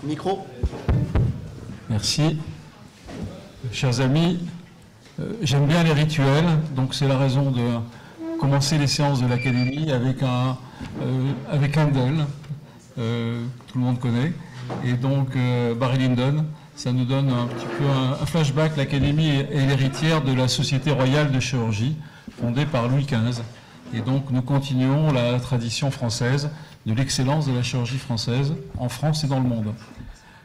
Micro. Merci. Chers amis, j'aime bien les rituels, donc c'est la raison de commencer les séances de l'Académie avec un Handel, tout le monde connaît, et donc Barry Lyndon. Ça nous donne un petit peu un flashback. L'Académie est l'héritière de la Société royale de chirurgie, fondée par Louis XV. Et donc nous continuons la tradition française de l'excellence de la chirurgie française en France et dans le monde.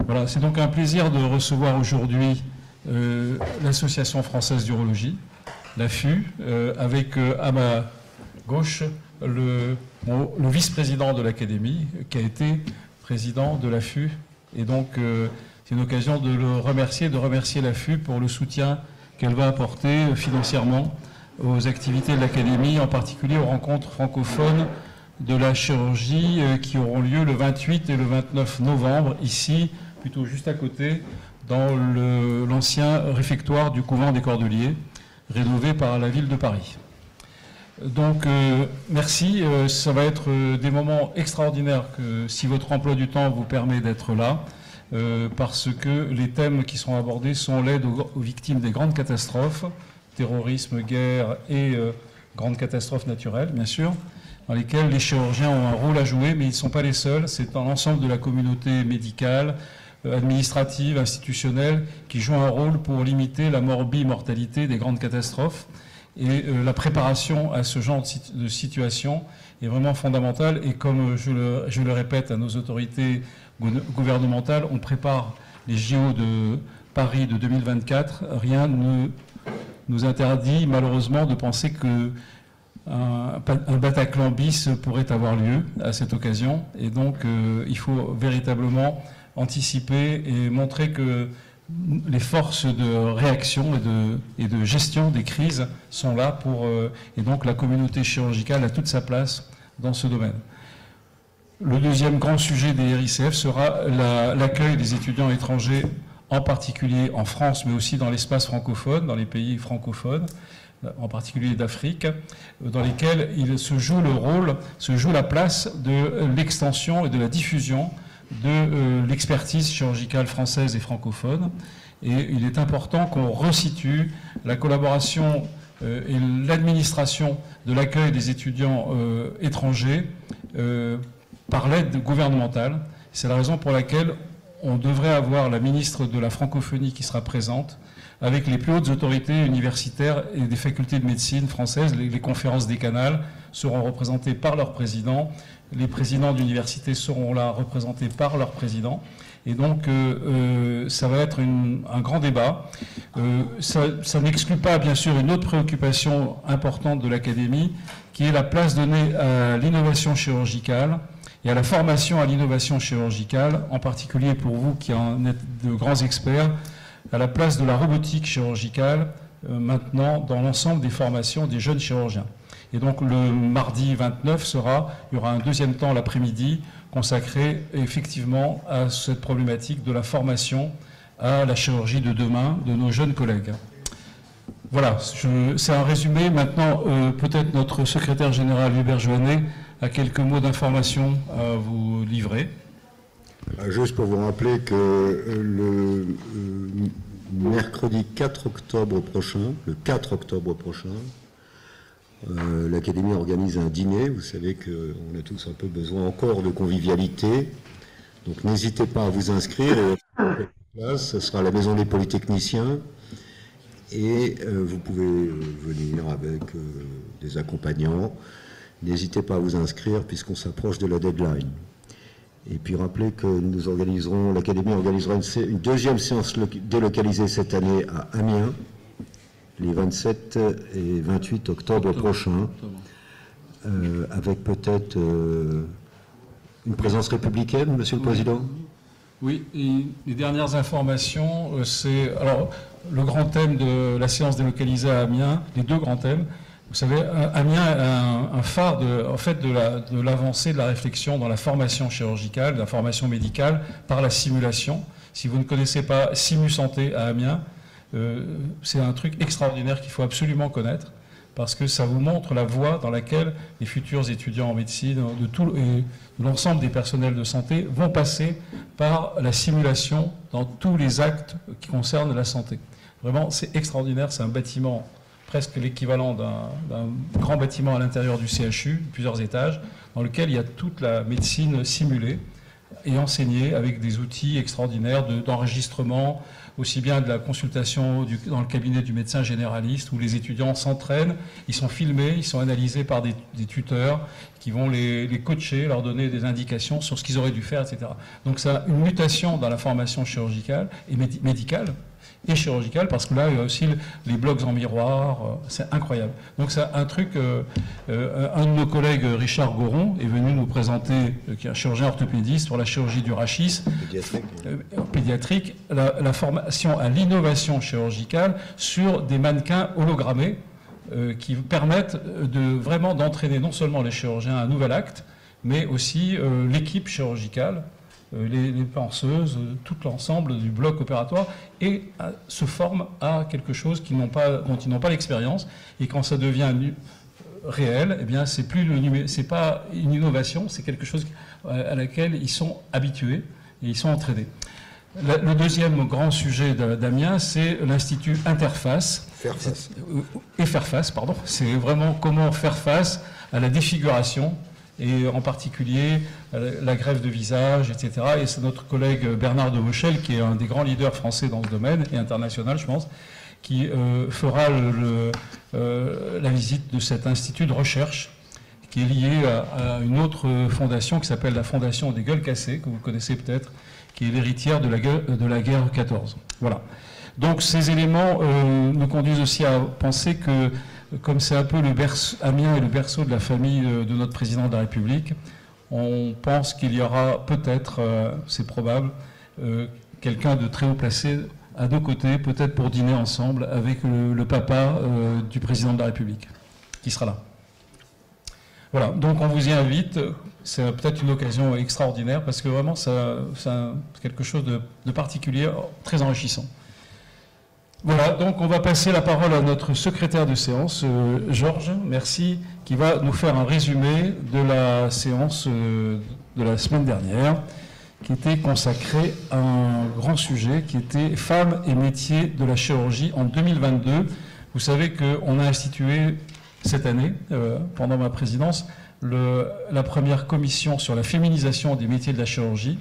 Voilà, c'est donc un plaisir de recevoir aujourd'hui l'Association française d'urologie, l'AFU, avec à ma gauche le vice-président de l'Académie, qui a été président de l'AFU. Et donc c'est une occasion de le remercier, de remercier l'AFU pour le soutien qu'elle va apporter financièrement aux activités de l'Académie, en particulier aux rencontres francophones de la chirurgie qui auront lieu le 28 et le 29 novembre, ici, plutôt juste à côté, dans l'ancien réfectoire du couvent des Cordeliers, rénové par la ville de Paris. Donc, merci. Ça va être des moments extraordinaires que, si votre emploi du temps vous permet d'être là, parce que les thèmes qui seront abordés sont l'aide aux victimes des grandes catastrophes, terrorisme, guerre et grandes catastrophes naturelles, bien sûr, dans lesquelles les chirurgiens ont un rôle à jouer, mais ils ne sont pas les seuls. C'est dans l'ensemble de la communauté médicale, administrative, institutionnelle, qui joue un rôle pour limiter la mortalité des grandes catastrophes. Et la préparation à ce genre de situation est vraiment fondamentale. Et comme je le répète à nos autorités gouvernementales, on prépare les JO de Paris de 2024. Rien ne nous interdit malheureusement de penser que un Bataclan bis pourrait avoir lieu à cette occasion. Et donc il faut véritablement anticiper et montrer que les forces de réaction et de gestion des crises sont là pour... et donc la communauté chirurgicale a toute sa place dans ce domaine. Le deuxième grand sujet des RICF sera l'accueil des étudiants étrangers, en particulier en France, mais aussi dans l'espace francophone, dans les pays francophones, en particulier d'Afrique, dans lesquels il se joue la place de l'extension et de la diffusion de l'expertise chirurgicale française et francophone. Et il est important qu'on resitue la collaboration et l'administration de l'accueil des étudiants étrangers par l'aide gouvernementale. C'est la raison pour laquelle on devrait avoir la ministre de la francophonie qui sera présente, avec les plus hautes autorités universitaires et des facultés de médecine françaises. Les conférences décanales seront représentées par leurs présidents. Les présidents d'université seront là représentés par leurs présidents. Et donc, ça va être un grand débat. Ça n'exclut pas, bien sûr, une autre préoccupation importante de l'Académie, qui est la place donnée à l'innovation chirurgicale et à la formation à l'innovation chirurgicale, en particulier pour vous qui en êtes de grands experts, à la place de la robotique chirurgicale maintenant dans l'ensemble des formations des jeunes chirurgiens. Et donc le mardi 29 il y aura un deuxième temps l'après-midi consacré effectivement à cette problématique de la formation à la chirurgie de demain de nos jeunes collègues. Voilà, c'est un résumé. Maintenant, peut-être notre secrétaire général Hubert Joannet a quelques mots d'information à vous livrer. Juste pour vous rappeler que le mercredi 4 octobre prochain, l'Académie organise un dîner. Vous savez qu'on a tous un peu besoin encore de convivialité. Donc n'hésitez pas à vous inscrire. Ce sera à la Maison des Polytechniciens. Et vous pouvez venir avec des accompagnants. N'hésitez pas à vous inscrire puisqu'on s'approche de la deadline. Et puis rappelez que l'Académie organisera une deuxième séance délocalisée cette année à Amiens, les 27 et 28 octobre prochains, avec peut-être une présence républicaine, Monsieur le Président. Oui, et les dernières informations, c'est... Alors, le grand thème de la séance délocalisée à Amiens, les deux grands thèmes, vous savez, Amiens est un phare de l'avancée de la réflexion dans la formation chirurgicale, la formation médicale, par la simulation. Si vous ne connaissez pas SimuSanté à Amiens, c'est un truc extraordinaire qu'il faut absolument connaître, parce que ça vous montre la voie dans laquelle les futurs étudiants en médecine, et de l'ensemble des personnels de santé, vont passer par la simulation dans tous les actes qui concernent la santé. Vraiment, c'est extraordinaire, c'est un bâtiment presque l'équivalent d'un grand bâtiment à l'intérieur du CHU, plusieurs étages, dans lequel il y a toute la médecine simulée et enseignée avec des outils extraordinaires d'enregistrement, aussi bien de la consultation dans le cabinet du médecin généraliste, où les étudiants s'entraînent, ils sont filmés, ils sont analysés par des tuteurs qui vont les coacher, leur donner des indications sur ce qu'ils auraient dû faire, etc. Donc ça a une mutation dans la formation chirurgicale et médicale, et chirurgicale, parce que là, il y a aussi les blocs en miroir, c'est incroyable. Donc c'est un truc, un de nos collègues, Richard Goron, est venu nous présenter, qui est un chirurgien orthopédiste pour la chirurgie du rachis, pédiatrique, la formation à l'innovation chirurgicale sur des mannequins hologrammés qui permettent vraiment d'entraîner non seulement les chirurgiens à un nouvel acte, mais aussi l'équipe chirurgicale, les penseuses, tout l'ensemble du bloc opératoire, et se forment à quelque chose dont ils n'ont pas l'expérience. Et quand ça devient réel, eh bien, c'est pas une innovation, c'est quelque chose à laquelle ils sont habitués et ils sont entraînés. Le deuxième grand sujet d'Amiens, c'est l'Institut Interface. Fairface, pardon. C'est vraiment comment faire face à la défiguration, et en particulier la greffe de visage, etc. Et c'est notre collègue Bernard de Vauchel, qui est un des grands leaders français dans ce domaine, et international, je pense, qui fera la visite de cet institut de recherche, qui est lié à une autre fondation qui s'appelle la Fondation des Gueules Cassées, que vous connaissez peut-être, qui est l'héritière de la guerre 14. Voilà. Donc ces éléments nous conduisent aussi à penser que, comme c'est un peu Amiens est le berceau de la famille de notre président de la République, on pense qu'il y aura peut-être, c'est probable, quelqu'un de très haut placé à nos côtés, peut-être pour dîner ensemble avec le papa du président de la République, qui sera là. Voilà, donc on vous y invite. C'est peut-être une occasion extraordinaire parce que vraiment, c'est quelque chose de particulier, très enrichissant. Voilà, donc on va passer la parole à notre secrétaire de séance, Georges, merci, qui va nous faire un résumé de la séance de la semaine dernière, qui était consacrée à un grand sujet, qui était femmes et métiers de la chirurgie en 2022. Vous savez qu'on a institué cette année, pendant ma présidence, la première commission sur la féminisation des métiers de la chirurgie,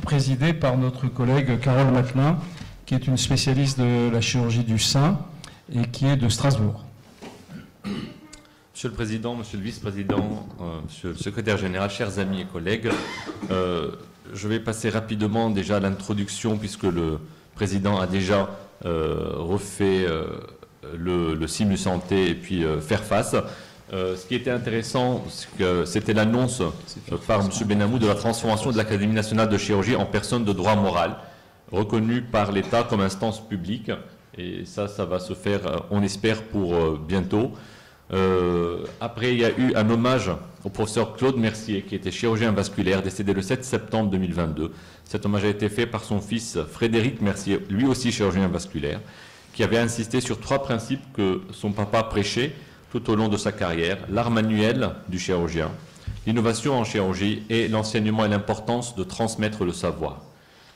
présidée par notre collègue Carole Matelin, qui est une spécialiste de la chirurgie du sein et qui est de Strasbourg. Monsieur le Président, Monsieur le Vice-président, Monsieur le Secrétaire général, chers amis et collègues, je vais passer rapidement déjà à l'introduction puisque le Président a déjà refait le Simu Santé et puis Fairface. Ce qui était intéressant, c'était l'annonce par M. Benamou de la transformation de l'Académie nationale de chirurgie en personne de droit moral, reconnue par l'État comme instance publique. Et ça va se faire, on espère, pour bientôt. Après, il y a eu un hommage au professeur Claude Mercier, qui était chirurgien vasculaire, décédé le 7 septembre 2022. Cet hommage a été fait par son fils Frédéric Mercier, lui aussi chirurgien vasculaire, qui avait insisté sur 3 principes que son papa prêchait tout au long de sa carrière: l'art manuel du chirurgien, l'innovation en chirurgie et l'enseignement et l'importance de transmettre le savoir.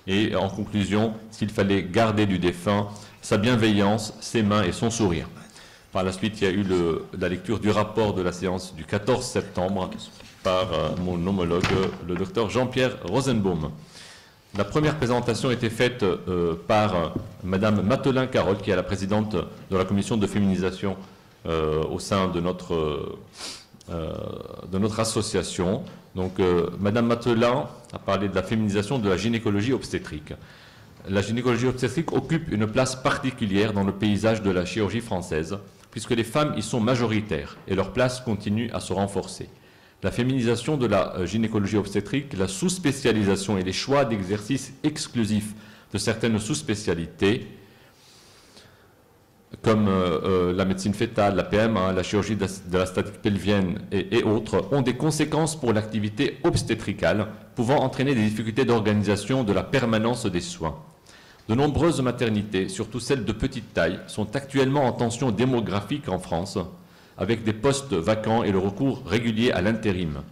Et en conclusion, s'il fallait garder du défunt sa bienveillance, ses mains et son sourire. Par la suite, il y a eu la lecture du rapport de la séance du 14 septembre par mon homologue, le docteur Jean-Pierre Rosenbaum. La première présentation était faite par Madame Matelin-Carole, qui est la présidente de la commission de féminisation au sein de notre association. Donc, Madame Matelin a parlé de la féminisation de la gynécologie obstétrique. La gynécologie obstétrique occupe une place particulière dans le paysage de la chirurgie française, puisque les femmes y sont majoritaires et leur place continue à se renforcer. La féminisation de la gynécologie obstétrique, la sous-spécialisation et les choix d'exercice exclusifs de certaines sous-spécialités, comme la médecine fœtale, la PMA, la chirurgie de la statique pelvienne et autres, ont des conséquences pour l'activité obstétricale, pouvant entraîner des difficultés d'organisation de la permanence des soins. De nombreuses maternités, surtout celles de petite taille, sont actuellement en tension démographique en France. avec des postes vacants et le recours régulier à l'intérim.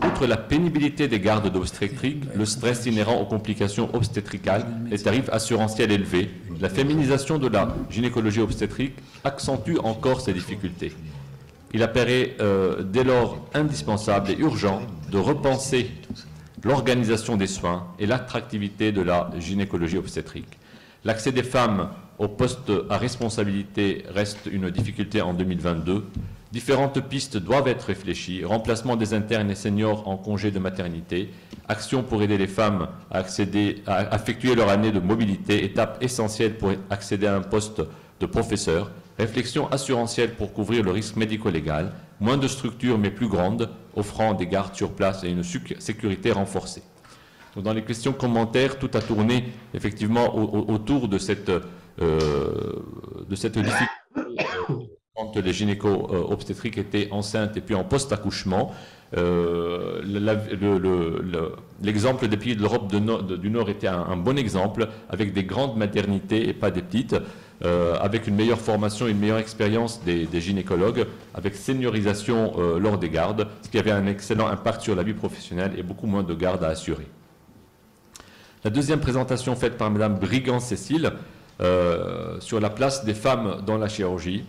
Outre la pénibilité des gardes d'obstétrique, le stress inhérent aux complications obstétricales, les tarifs assurantiels élevés, la féminisation de la gynécologie obstétrique accentue encore ces difficultés. Il apparaît dès lors indispensable et urgent de repenser l'organisation des soins et l'attractivité de la gynécologie obstétrique. L'accès des femmes aux postes à responsabilité reste une difficulté en 2022. Différentes pistes doivent être réfléchies. Remplacement des internes et seniors en congé de maternité, actions pour aider les femmes à effectuer leur année de mobilité, étape essentielle pour accéder à un poste de professeur, réflexion assurantielle pour couvrir le risque médico-légal, moins de structures mais plus grandes, offrant des gardes sur place et une sécurité renforcée. Donc, dans les questions commentaires, tout a tourné effectivement autour de cette difficulté quand les gynéco-obstétriques étaient enceintes et puis en post-accouchement. L'exemple des pays de l'Europe du Nord était un bon exemple, avec des grandes maternités et pas des petites, avec une meilleure formation, une meilleure expérience des gynécologues, avec seniorisation lors des gardes, ce qui avait un excellent impact sur la vie professionnelle et beaucoup moins de gardes à assurer. La deuxième présentation faite par Mme Brigand-Cécile sur la place des femmes dans la chirurgie.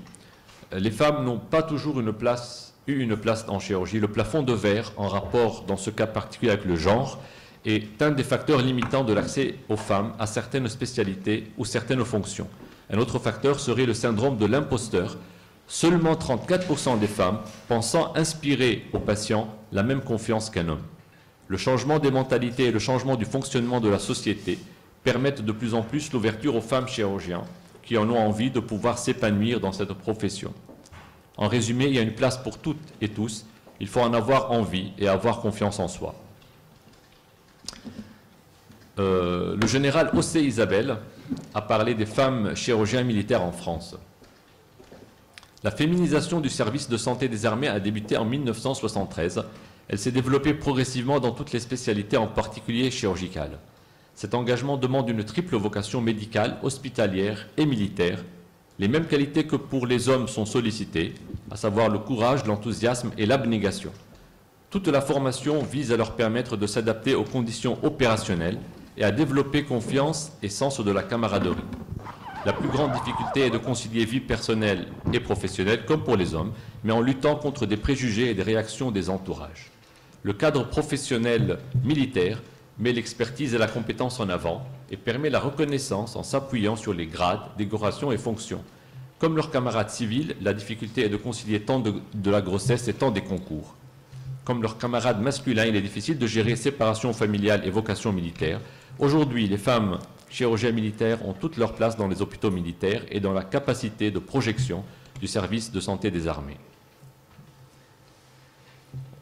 Les femmes n'ont pas toujours eu une place en chirurgie. Le plafond de verre, en rapport dans ce cas particulier avec le genre, est un des facteurs limitants de l'accès aux femmes à certaines spécialités ou certaines fonctions. Un autre facteur serait le syndrome de l'imposteur. Seulement 34% des femmes pensant inspirer aux patients la même confiance qu'un homme. Le changement des mentalités et le changement du fonctionnement de la société permettent de plus en plus l'ouverture aux femmes chirurgiens qui en ont envie de pouvoir s'épanouir dans cette profession. En résumé, il y a une place pour toutes et tous. Il faut en avoir envie et avoir confiance en soi. Le général Ossé Isabelle a parlé des femmes chirurgiens militaires en France. La féminisation du service de santé des armées a débuté en 1973. Elle s'est développée progressivement dans toutes les spécialités, en particulier chirurgicales. Cet engagement demande une triple vocation médicale, hospitalière et militaire. Les mêmes qualités que pour les hommes sont sollicitées, à savoir le courage, l'enthousiasme et l'abnégation. Toute la formation vise à leur permettre de s'adapter aux conditions opérationnelles et à développer confiance et sens de la camaraderie. La plus grande difficulté est de concilier vie personnelle et professionnelle, comme pour les hommes, mais en luttant contre des préjugés et des réactions des entourages. Le cadre professionnel militaire met l'expertise et la compétence en avant et permet la reconnaissance en s'appuyant sur les grades, décorations et fonctions. Comme leurs camarades civils, la difficulté est de concilier tant de la grossesse et tant des concours. Comme leurs camarades masculins, il est difficile de gérer séparation familiale et vocation militaire. Aujourd'hui, les femmes chirurgiens militaires ont toute leur place dans les hôpitaux militaires et dans la capacité de projection du service de santé des armées.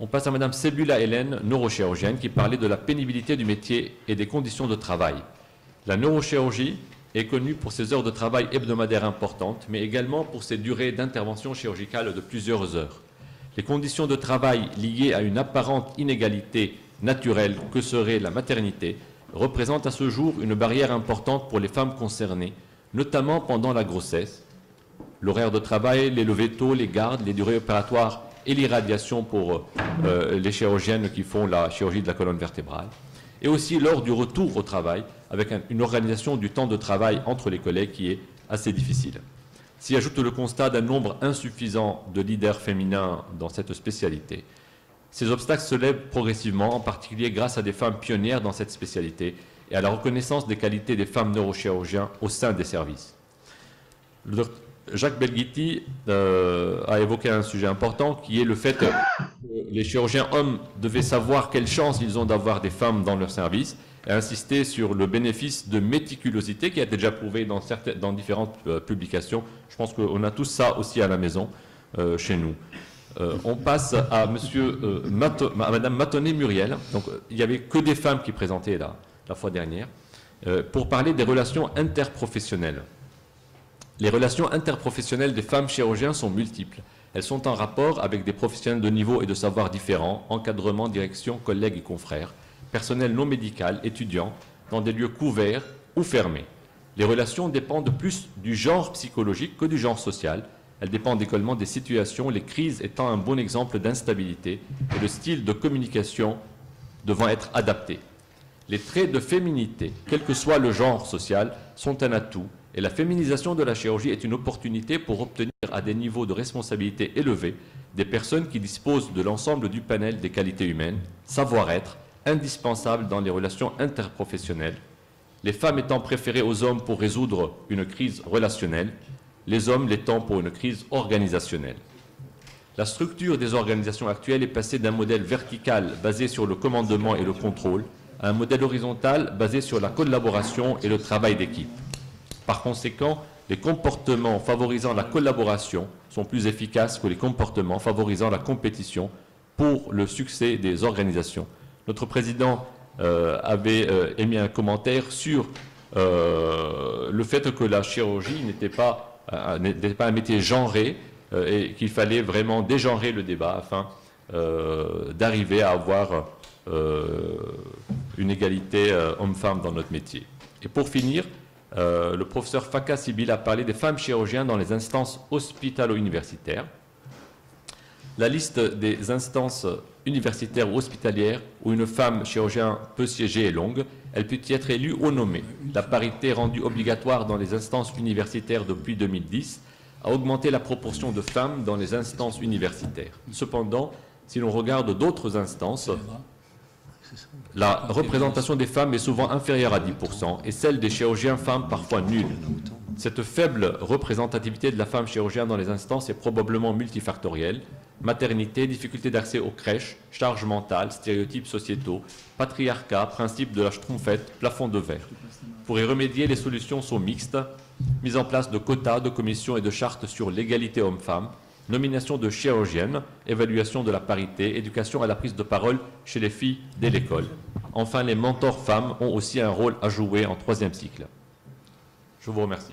On passe à Mme Sebula Hélène, neurochirurgienne, qui parlait de la pénibilité du métier et des conditions de travail. La neurochirurgie est connue pour ses heures de travail hebdomadaires importantes, mais également pour ses durées d'intervention chirurgicale de plusieurs heures. Les conditions de travail liées à une apparente inégalité naturelle que serait la maternité représentent à ce jour une barrière importante pour les femmes concernées, notamment pendant la grossesse. L'horaire de travail, les levées tôt, les gardes, les durées opératoires et l'irradiation pour les chirurgiennes qui font la chirurgie de la colonne vertébrale. Et aussi lors du retour au travail, avec une organisation du temps de travail entre les collègues qui est assez difficile. S'y ajoute le constat d'un nombre insuffisant de leaders féminins dans cette spécialité. Ces obstacles se lèvent progressivement, en particulier grâce à des femmes pionnières dans cette spécialité et à la reconnaissance des qualités des femmes neurochirurgiens au sein des services. Jacques Belghiti a évoqué un sujet important qui est le fait que les chirurgiens hommes devaient savoir quelle chance ils ont d'avoir des femmes dans leur service et insister sur le bénéfice de méticulosité qui a été déjà prouvé dans différentes publications. Je pense qu'on a tous ça aussi à la maison chez nous. On passe à Madame Matonnet-Muriel. Donc, il n'y avait que des femmes qui présentaient la fois dernière pour parler des relations interprofessionnelles. Les relations interprofessionnelles des femmes chirurgiens sont multiples. Elles sont en rapport avec des professionnels de niveau et de savoir différents, encadrement, direction, collègues et confrères, personnel non médical, étudiants, dans des lieux couverts ou fermés. Les relations dépendent plus du genre psychologique que du genre social. Elles dépendent également des situations, les crises étant un bon exemple d'instabilité et le style de communication devant être adapté. Les traits de féminité, quel que soit le genre social, sont un atout et la féminisation de la chirurgie est une opportunité pour obtenir à des niveaux de responsabilité élevés des personnes qui disposent de l'ensemble du panel des qualités humaines, savoir-être, indispensables dans les relations interprofessionnelles, les femmes étant préférées aux hommes pour résoudre une crise relationnelle, les hommes l'étant pour une crise organisationnelle. La structure des organisations actuelles est passée d'un modèle vertical basé sur le commandement et le contrôle à un modèle horizontal basé sur la collaboration et le travail d'équipe. Par conséquent, les comportements favorisant la collaboration sont plus efficaces que les comportements favorisant la compétition pour le succès des organisations. Notre président avait émis un commentaire sur le fait que la chirurgie n'était pas un métier genré et qu'il fallait vraiment dégenrer le débat afin d'arriver à avoir une égalité homme-femme dans notre métier. Et pour finir, le professeur Faka Sibyl a parlé des femmes chirurgiens dans les instances hospitalo-universitaires. La liste des instances universitaires ou hospitalières où une femme chirurgien peut siéger est longue. Elle peut y être élue ou nommée. La parité rendue obligatoire dans les instances universitaires depuis 2010 a augmenté la proportion de femmes dans les instances universitaires. Cependant, si l'on regarde d'autres instances, la représentation des femmes est souvent inférieure à 10% et celle des chirurgiens femmes parfois nulle. Cette faible représentativité de la femme chirurgien dans les instances est probablement multifactorielle. Maternité, difficulté d'accès aux crèches, charge mentale, stéréotypes sociétaux, patriarcat, principe de la schtroumpfette, plafond de verre. Pour y remédier, les solutions sont mixtes. Mise en place de quotas, de commissions et de chartes sur l'égalité homme-femme, nomination de chirurgiennes, évaluation de la parité, éducation à la prise de parole chez les filles dès l'école. Enfin, les mentors femmes ont aussi un rôle à jouer en 3e cycle. Je vous remercie.